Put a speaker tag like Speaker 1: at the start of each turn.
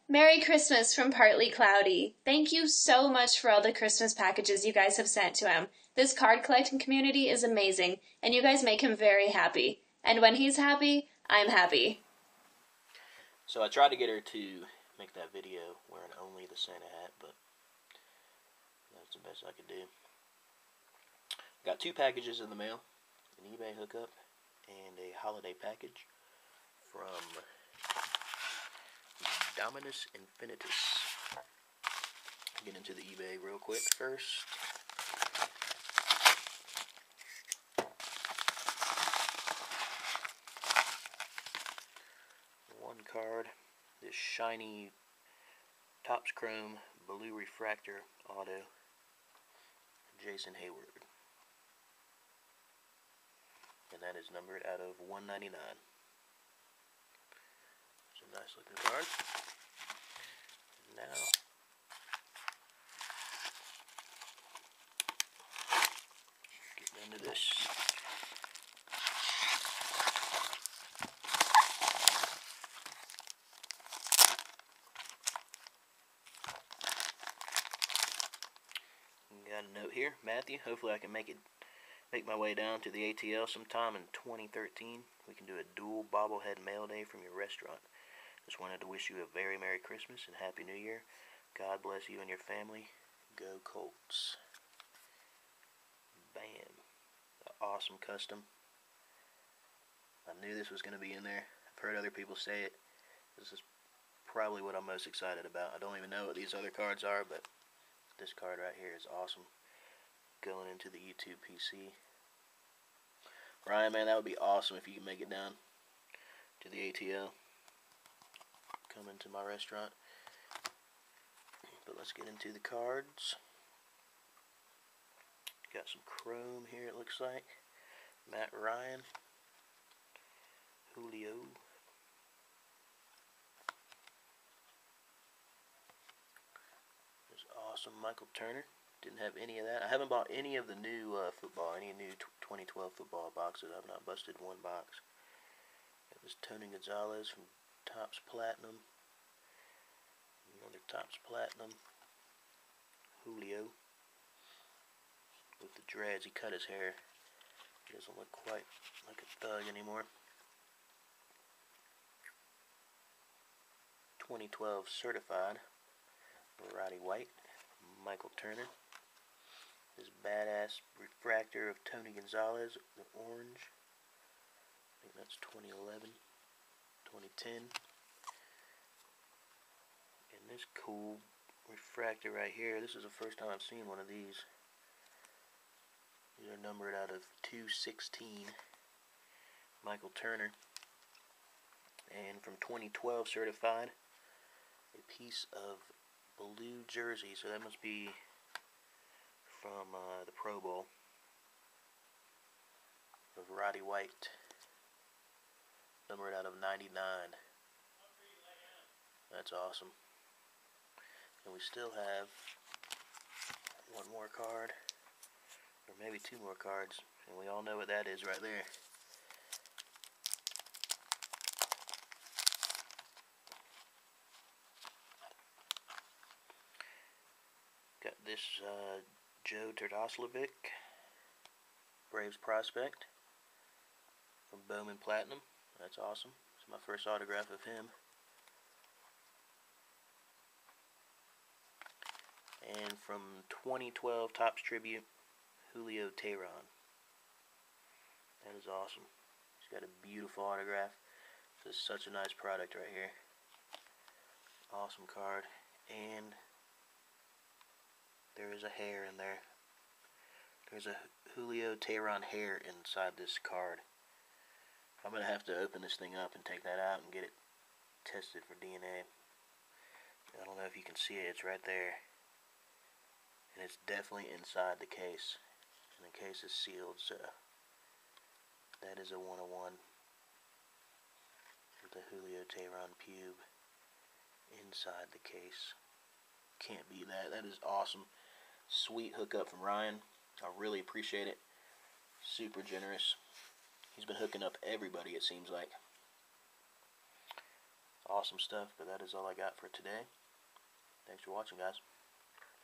Speaker 1: Merry Christmas from Partly Cloudy. Thank you so much for all the Christmas packages you guys have sent to him. This card collecting community is amazing, and you guys make him very happy. And when he's happy, I'm happy.
Speaker 2: So I tried to get her to make that video wearing only the Santa hat, but that's the best I could do. Got 2 packages in the mail, an eBay hookup and a holiday package from Dominus Infinitus. Get into the eBay real quick first. One card, this shiny Topps Chrome Blue Refractor Auto, Jason Hayward. And that is numbered out of 199. It's a nice looking card. Now, getting into this. Got a note here, Matthew. Hopefully I can make my way down to the ATL sometime in 2013. We can do a dual bobblehead mail day from your restaurant. Just wanted to wish you a very Merry Christmas and Happy New Year. God bless you and your family. Go Colts. Bam. Awesome custom. I knew this was going to be in there. I've heard other people say it. This is probably what I'm most excited about. I don't even know what these other cards are, but this card right here is awesome. Going into the YouTube PC. Ryan, man, that would be awesome if you can make it down to the ATL. Come into my restaurant. But let's get into the cards. Got some chrome here, it looks like. Matt Ryan. Julio. This awesome Michael Turner. Didn't have any of that. I haven't bought any of the new football, any new 2012 football boxes. I've not busted one box. Got this Tony Gonzalez from Topps Platinum. Another Topps Platinum. Julio. With the dreads, he cut his hair. He doesn't look quite like a thug anymore. 2012 certified. Roddy White. Michael Turner. This badass refractor of Tony Gonzalez, the orange. I think that's 2011, 2010. And this cool refractor right here, this is the first time I've seen one of these. These are numbered out of 216. Michael Turner. And from 2012 certified, a piece of blue jersey, so that must be from the Pro Bowl of Roddy White, numbered out of 99. That's awesome. And we still have one more card, or maybe 2 more cards, and we all know what that is right there. Got this Joe Turdoslovic, Braves prospect, from Bowman Platinum. That's awesome. It's my first autograph of him. And from 2012 Topps Tribute, Julio Teheran. That is awesome. He's got a beautiful autograph. This is such a nice product right here. Awesome card. And there is a hair in there. There's a Julio Teheran hair inside this card. I'm going to have to open this thing up and take that out and get it tested for DNA. I don't know if you can see it. It's right there. And it's definitely inside the case. And the case is sealed, so that is a 101 with the Julio Teheran pube inside the case. Can't beat that. That is awesome. Sweet hookup from Ryan. I really appreciate it. Super generous. He's been hooking up everybody, it seems like. awesome stuff, but that is all I got for today. Thanks for watching, guys.